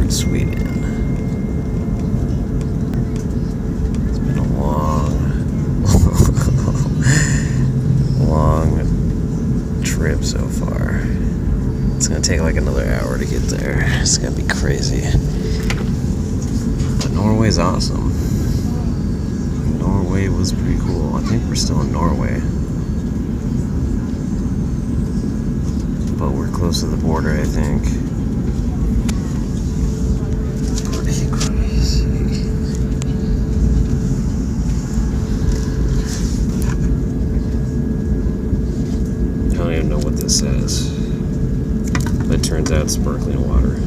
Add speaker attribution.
Speaker 1: in Sweden. It's been a long trip so far. It's gonna take like another hour to get there. It's gonna be crazy. But Norway's awesome. Norway was pretty cool. I think we're still in Norway. But we're close to the border, I think. Pretty crazy. I don't even know what this says. But it turns out it's sparkling water.